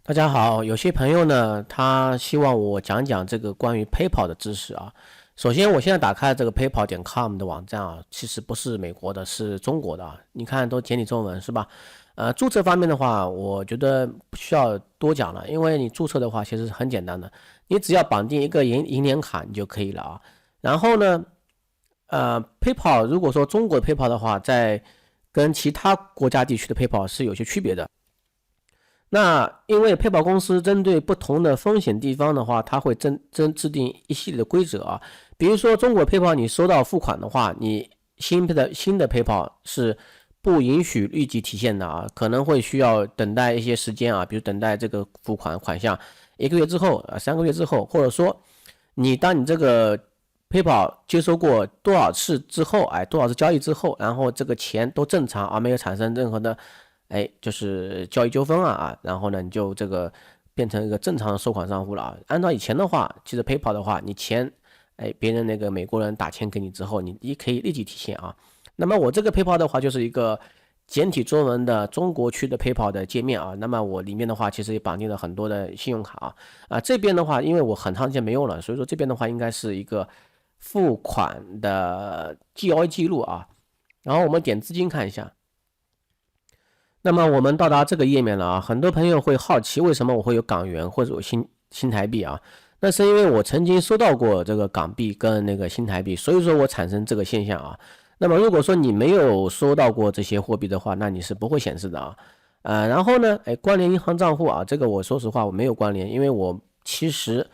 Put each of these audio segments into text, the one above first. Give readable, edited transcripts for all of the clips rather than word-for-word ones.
大家好，有些朋友呢，他希望我讲讲这个关于 PayPal 的知识啊。首先，我现在打开这个 PayPal.com 的网站啊，其实不是美国的，是中国的啊。你看都简体中文是吧？注册方面的话，我觉得不需要多讲了，因为你注册的话其实很简单的，你只要绑定一个银联卡你就可以了啊。然后呢，PayPal 如果说中国的 PayPal 的话，在跟其他国家地区的 PayPal 是有些区别的。那因为配保公司针对不同的风险地方的话，它会制定一系列的规则啊。比如说中国配保，你收到付款的话，你新的配保是不允许立即提现的啊，可能会需要等待一些时间啊，比如等待这个付款款项1个月之后3个月之后，或者说当你这个配保接收过多少次之后，多少次交易之后，然后这个钱都正常而没有产生任何的就是交易纠纷然后呢，你就这个变成一个正常的收款账户了啊。按照以前的话，其实 PayPal 的话，你钱，别人那个美国人打钱给你之后，你可以立即提现啊。那么我这个 PayPal 的话，就是一个简体中文的中国区的 PayPal 的界面啊。那么我里面的话，其实也绑定了很多的信用卡这边的话，因为我很长时间没用了，所以说这边的话应该是一个付款的交易记录啊。然后我们点资金看一下。那么我们到达这个页面了啊，很多朋友会好奇为什么我会有港元或者有新台币啊？那是因为我曾经收到过这个港币跟那个新台币，所以说我产生这个现象啊。那么如果说你没有收到过这些货币的话，那你是不会显示的啊。然后呢，关联银行账户啊，这个我说实话我没有关联，因为我其实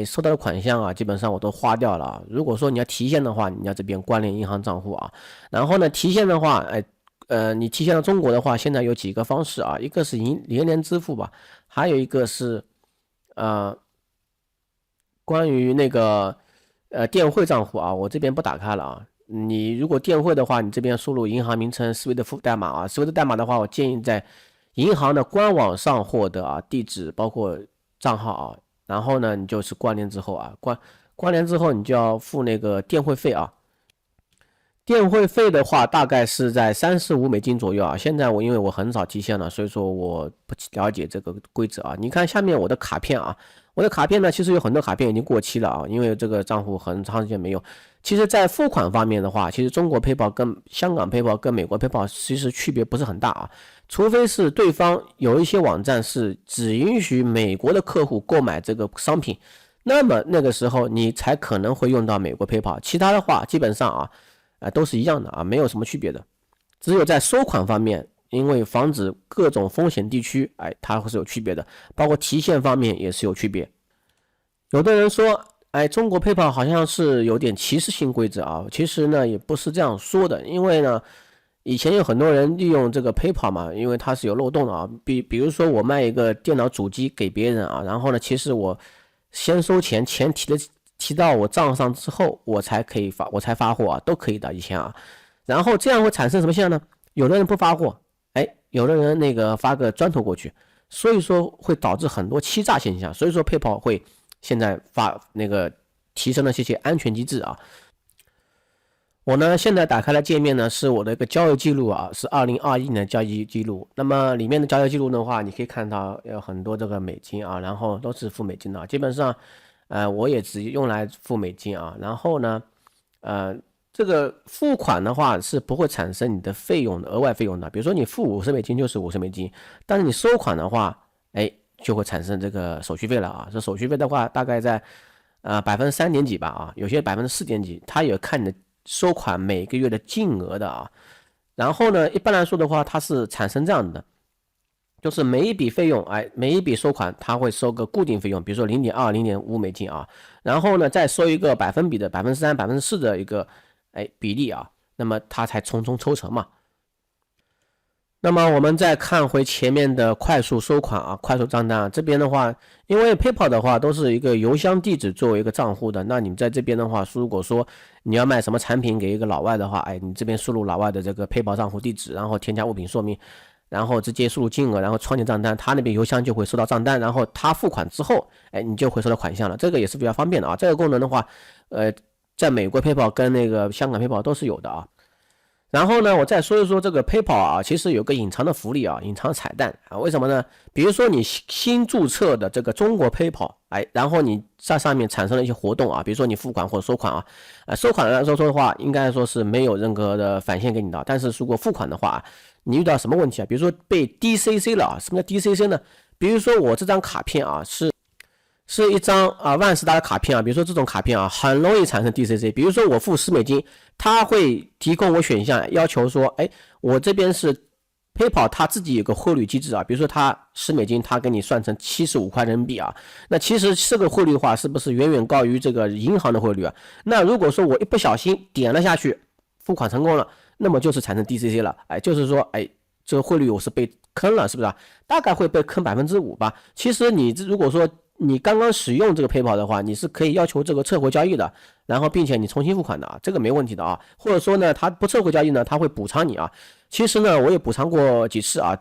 收到的款项啊，基本上我都花掉了啊。如果说你要提现的话，你要这边关联银行账户啊。然后呢，提现的话，你提现到中国的话，现在有几个方式啊，一个是连连支付吧，还有一个是关于那个电汇账户啊，我这边不打开了啊。你如果电汇的话，你这边输入银行名称、思维的付代码啊，思维的代码的话，我建议在银行的官网上获得啊，地址包括账号啊，然后呢，你就是关联之后啊，关联之后你就要付那个电汇费啊。电汇费的话，大概是在$35左右啊。现在因为我很少提现了，所以说我不了解这个规则啊。你看下面我的卡片啊，我的卡片呢，其实有很多卡片已经过期了啊，因为这个账户很长时间没用。其实，在付款方面的话，其实中国 PayPal 跟香港 PayPal 跟美国 PayPal 其实区别不是很大啊，除非是对方有一些网站是只允许美国的客户购买这个商品，那么那个时候你才可能会用到美国 PayPal，其他的话基本上都是一样的啊，没有什么区别的。只有在收款方面，因为防止各种风险地区，它会是有区别的，包括提现方面也是有区别。有的人说，中国 PayPal 好像是有点歧视性规则啊，其实呢也不是这样说的，因为呢，以前有很多人利用这个 PayPal 嘛，因为它是有漏洞的啊，比如说我卖一个电脑主机给别人啊，然后呢，其实我先收钱，钱提到我账上之后，我才发货啊，都可以的以前啊。然后这样会产生什么现象呢？有的人不发货，有的人那个发个砖头过去，所以说会导致很多欺诈现象。所以说 PayPal 会现在提升了这些安全机制啊。我呢现在打开了界面呢，是我的一个交易记录啊，是2021年的交易记录。那么里面的交易记录的话，你可以看到有很多这个美金啊，然后都是付美金的，基本上。我也只用来付美金啊，然后呢，这个付款的话是不会产生你的费用的额外费用的，比如说你付$50就是$50，但是你收款的话，就会产生这个手续费了啊。这手续费的话，大概在3%点几吧啊，有些4%点几，它也看你的收款每个月的金额的啊。然后呢，一般来说的话，它是产生这样的。就是每一笔费用，每一笔收款，它会收个固定费用，比如说0.2、$0.5啊，然后呢，再收一个百分比的3%、4%的一个比例啊，那么它才从中抽成嘛。那么我们再看回前面的快速收款啊，快速账单啊，这边的话，因为 PayPal 的话都是一个邮箱地址作为一个账户的，那你在这边的话，如果说你要卖什么产品给一个老外的话，你这边输入老外的这个 PayPal 账户地址，然后添加物品说明。然后直接输入金额，然后创建账单，他那边邮箱就会收到账单，然后他付款之后，你就会收到款项了。这个也是比较方便的啊。这个功能的话，在美国 PayPal 跟那个香港 PayPal 都是有的啊。然后呢，我再说一说这个 PayPal 啊，其实有个隐藏的福利啊，隐藏彩蛋啊，为什么呢？比如说你新注册的这个中国 PayPal，哎，然后你在上面产生了一些活动啊，比如说你付款或者收款啊，收款来说的话，应该说是没有任何的返现给你的，但是如果付款的话，你遇到什么问题啊？比如说被 DCC 了啊，什么叫 DCC 呢？比如说我这张卡片啊是一张万事达的卡片啊，比如说这种卡片啊，很容易产生 DCC。比如说我付$10，它会提供我选项，要求说，哎，我这边是 PayPal，它自己有个汇率机制啊，比如说它$10，它给你算成75块人民币啊。那其实这个汇率的话，是不是远远高于这个银行的汇率啊？那如果说我一不小心点了下去，付款成功了，那么就是产生 DCC 了，哎，就是说，哎，这个汇率我是被坑了，是不是啊？大概会被坑5%吧。其实你如果说你刚刚使用这个 PayPal 的话，你是可以要求这个撤回交易的，然后并且你重新付款的啊，这个没问题的啊。或者说呢，他不撤回交易呢，他会补偿你啊。其实呢，我也补偿过几次啊，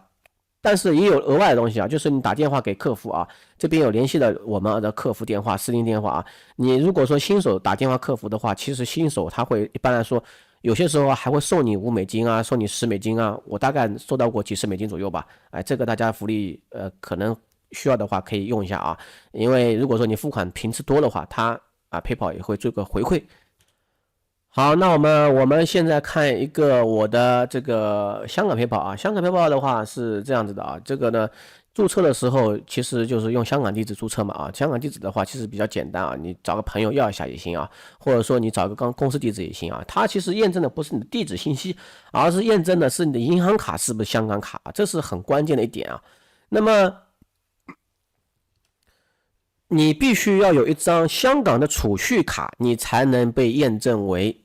但是也有额外的东西啊，就是你打电话给客服啊，这边有联系的我们的客服电话、私人电话啊。你如果说新手打电话客服的话，其实新手他会一般来说，有些时候还会送你$5啊，送你$10啊，我大概收到过几十美金左右吧。哎，这个大家福利可能需要的话可以用一下啊，因为如果说你付款频次多的话，它PayPal 也会做个回馈。好，那我们现在看一个我的这个香港 PayPal 啊，香港 PayPal 的话是这样子的啊，这个呢注册的时候其实就是用香港地址注册嘛啊，香港地址的话其实比较简单啊，你找个朋友要一下也行啊，或者说你找个公司地址也行啊，它其实验证的不是你的地址信息，而是验证的是你的银行卡是不是香港卡，这是很关键的一点啊。那么你必须要有一张香港的储蓄卡，你才能被验证为，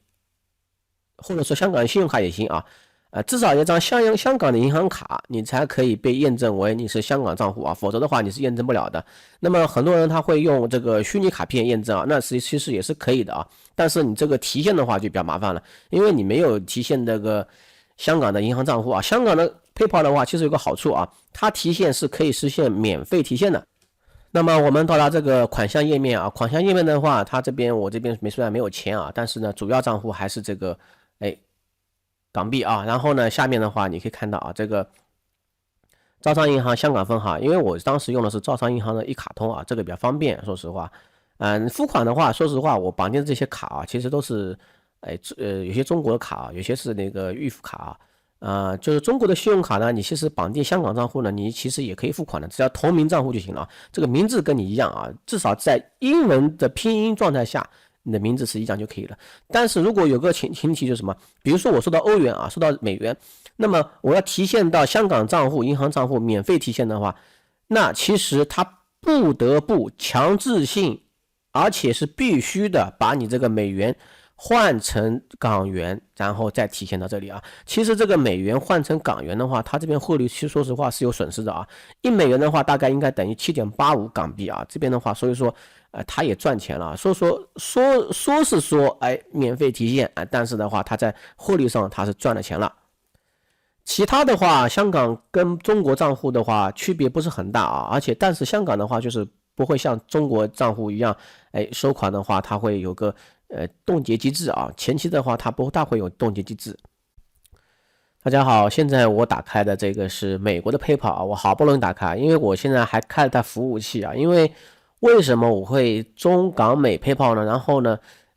或者说香港信用卡也行啊，至少一张香港的银行卡，你才可以被验证为你是香港账户啊，否则的话你是验证不了的。那么很多人他会用这个虚拟卡片验证啊，那其实也是可以的啊，但是你这个提现的话就比较麻烦了，因为你没有提现这个香港的银行账户啊。香港的 PayPal 的话，其实有个好处啊，它提现是可以实现免费提现的。那么我们到达这个款项页面啊，款项页面的话，它这边我这边虽然没有钱啊，但是呢，主要账户还是这个哎港币啊。然后呢，下面的话你可以看到啊，这个招商银行香港分行，因为我当时用的是招商银行的一卡通啊，这个比较方便，说实话。付款的话，说实话，我绑定的这些卡啊，其实都是有些中国的卡啊，有些是那个预付卡啊。就是中国的信用卡呢，你其实绑定香港账户呢，你其实也可以付款的，只要同名账户就行了。这个名字跟你一样啊，至少在英文的拼音状态下，你的名字是一样就可以了。但是如果有个前提就是什么，比如说我收到欧元啊，收到美元，那么我要提现到香港账户、银行账户免费提现的话，那其实它不得不强制性，而且是必须的把你这个美元换成港元，然后再体现到这里啊。其实这个美元换成港元的话，它这边汇率其实说实话是有损失的啊。$1的话，大概应该等于7.85港币啊。这边的话，所以说，它也赚钱了。说是说，哎，免费提现，但是的话，它在汇率上它是赚了钱了。其他的话，香港跟中国账户的话区别不是很大啊，但是香港的话就是不会像中国账户一样，哎，收款的话它会有个冻结机制啊，前期的话它不大会有冻结机制。大家好，现在我打开的这个是美国的 PayPal 啊，我好不容易打开，因为我现在还开了它服务器啊，因为为什么我会中港美 PayPal 呢？然后呢，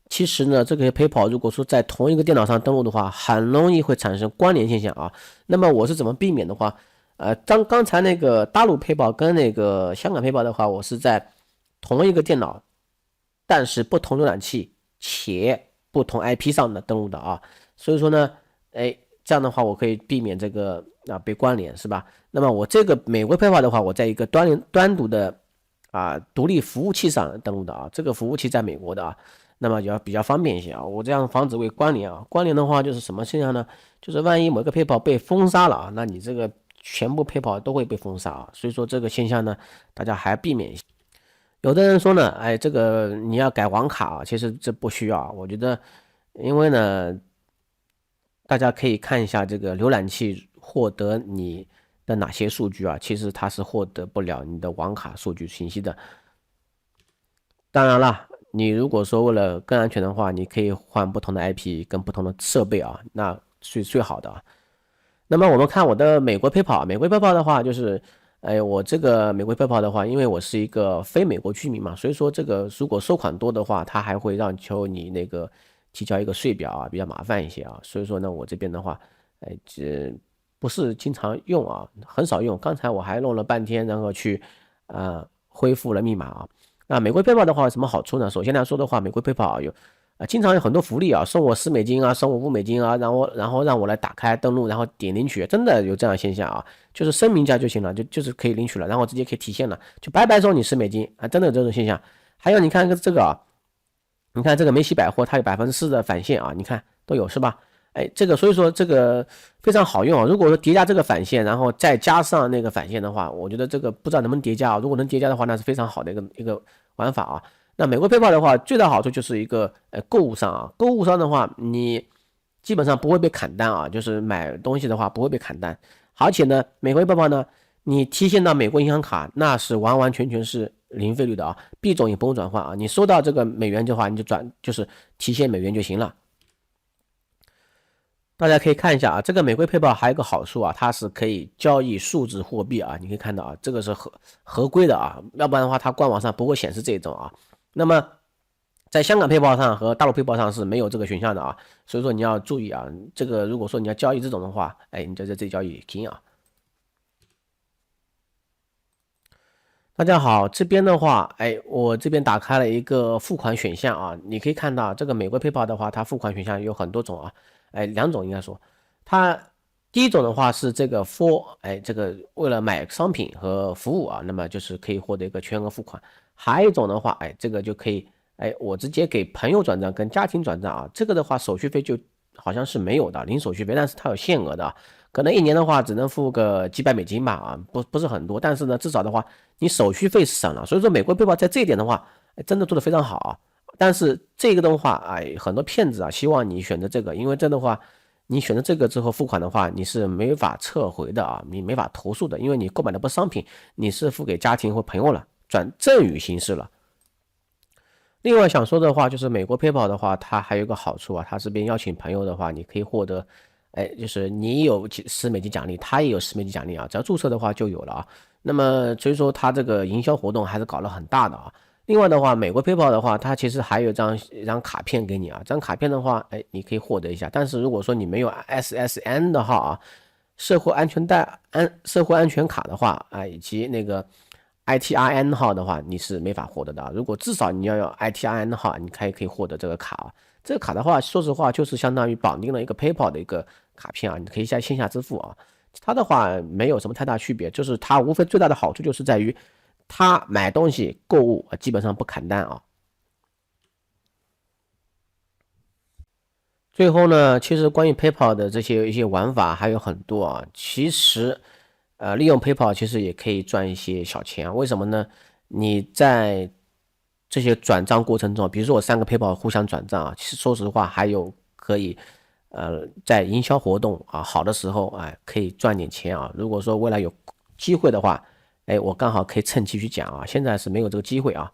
其实呢，这个 PayPal 如果说在同一个电脑上登录的话，很容易会产生关联现象啊。那么我是怎么避免的话，刚才那个大陆 PayPal 跟那个香港 PayPal 的话，我是在同一个电脑，但是不同浏览器且不同 IP 上的登录的啊。所以说呢，哎，这样的话我可以避免这个被关联，是吧？那么我这个美国 PayPal 的话，我在一个单独的独立服务器上登录的啊，这个服务器在美国的啊。那么也比较方便一些啊，我这样防止为关联啊。关联的话就是什么现象呢？就是万一某个 PayPal 被封杀了啊，那你这个全部 PayPal 都会被封杀啊。所以说这个现象呢，大家还避免一下。有的人说呢，哎，这个你要改网卡啊，其实这不需要。我觉得，因为呢，大家可以看一下这个浏览器获得你的哪些数据啊，其实它是获得不了你的网卡数据信息的。当然了，你如果说为了更安全的话，你可以换不同的 IP 跟不同的设备啊，那最好的啊。那么我们看我的美国 PayPal，美国 PayPal 的话就是，我这个美国 PayPal 的话，因为我是一个非美国居民嘛，所以说这个如果收款多的话，它还会让求你那个提交一个税表啊，比较麻烦一些啊。所以说呢，我这边的话，这不是经常用啊，很少用。刚才我还弄了半天，然后去恢复了密码啊。那美国 PayPal 的话有什么好处呢？首先来说的话，美国 PayPal 有经常有很多福利啊，送我$10啊，送我$5啊，然后让我来打开登录，然后点领取，真的有这样现象啊，就是声明一下就行了，就是可以领取了，然后直接可以提现了，就白白送你$10啊，真的有这种现象。还有你看这个啊，你看这个梅西百货它有4%的返现啊，你看都有是吧？这个所以说这个非常好用啊。如果说叠加这个返现，然后再加上那个返现的话，我觉得这个不知道能不能叠加啊。如果能叠加的话，那是非常好的一个玩法啊。那美国 PayPal 的话，最大好处就是一个购物上啊，购物上的话，你基本上不会被砍单啊，就是买东西的话不会被砍单，而且呢，美国 PayPal 呢，你提现到美国银行卡，那是完完全全是零费率的啊，币种也不用转换啊，你收到这个美元的话，你就是提现美元就行了。大家可以看一下啊，这个美国 PayPal 还有一个好处啊，它是可以交易数字货币啊，你可以看到啊，这个是合规的啊，要不然的话它官网上不会显示这种啊。那么在香港 PayPal 上和大陆 PayPal 上是没有这个选项的啊，所以说你要注意啊，这个如果说你要交易这种的话，你在这里交易停啊。大家好，这边的话，我这边打开了一个付款选项啊，你可以看到这个美国 PayPal 的话，它付款选项有很多种啊，两种应该说，它第一种的话是这个 这个为了买商品和服务啊，那么就是可以获得一个全额付款，还有一种的话，这个就可以，我直接给朋友转账跟家庭转账啊，这个的话手续费就好像是没有的，零手续费，但是它有限额的，可能一年的话只能付个几百美金吧啊，不是很多，但是呢，至少的话你手续费省了，所以说美国 PayPal 在这一点的话，真的做得非常好啊。但是这个的话，很多骗子啊，希望你选择这个，因为这的话，你选择这个之后付款的话，你是没法撤回的啊，你没法投诉的，因为你购买的不是商品，你是付给家庭或朋友了，转赠与形式了。另外想说的话，就是美国 PayPal 的话，它还有一个好处啊，它这边邀请朋友的话，你可以获得，就是你有$10奖励，他也有$10奖励啊，只要注册的话就有了啊。那么所以说它这个营销活动还是搞了很大的啊。另外的话，美国 PayPal 的话，它其实还有一张卡片给你啊，这张卡片的话，你可以获得一下。但是如果说你没有 SSN 的号啊，社会安全卡的话啊，以及那个 ITIN 号的话，你是没法获得的。如果至少你要有 ITIN 号，你可以获得这个卡啊。这个卡的话，说实话就是相当于绑定了一个 PayPal 的一个卡片啊，你可以在线下支付啊。它的话没有什么太大区别，就是它无非最大的好处就是在于它买东西购物基本上不砍单啊。最后呢，其实关于 PayPal 的这些一些玩法还有很多啊。其实，利用 PayPal 其实也可以赚一些小钱啊。为什么呢？你在这些转账过程中，比如说我3个 PayPal 互相转账啊，其实说实话还有可以，在营销活动啊好的时候，可以赚点钱啊。如果说未来有机会的话，我刚好可以趁机去讲啊。现在是没有这个机会啊。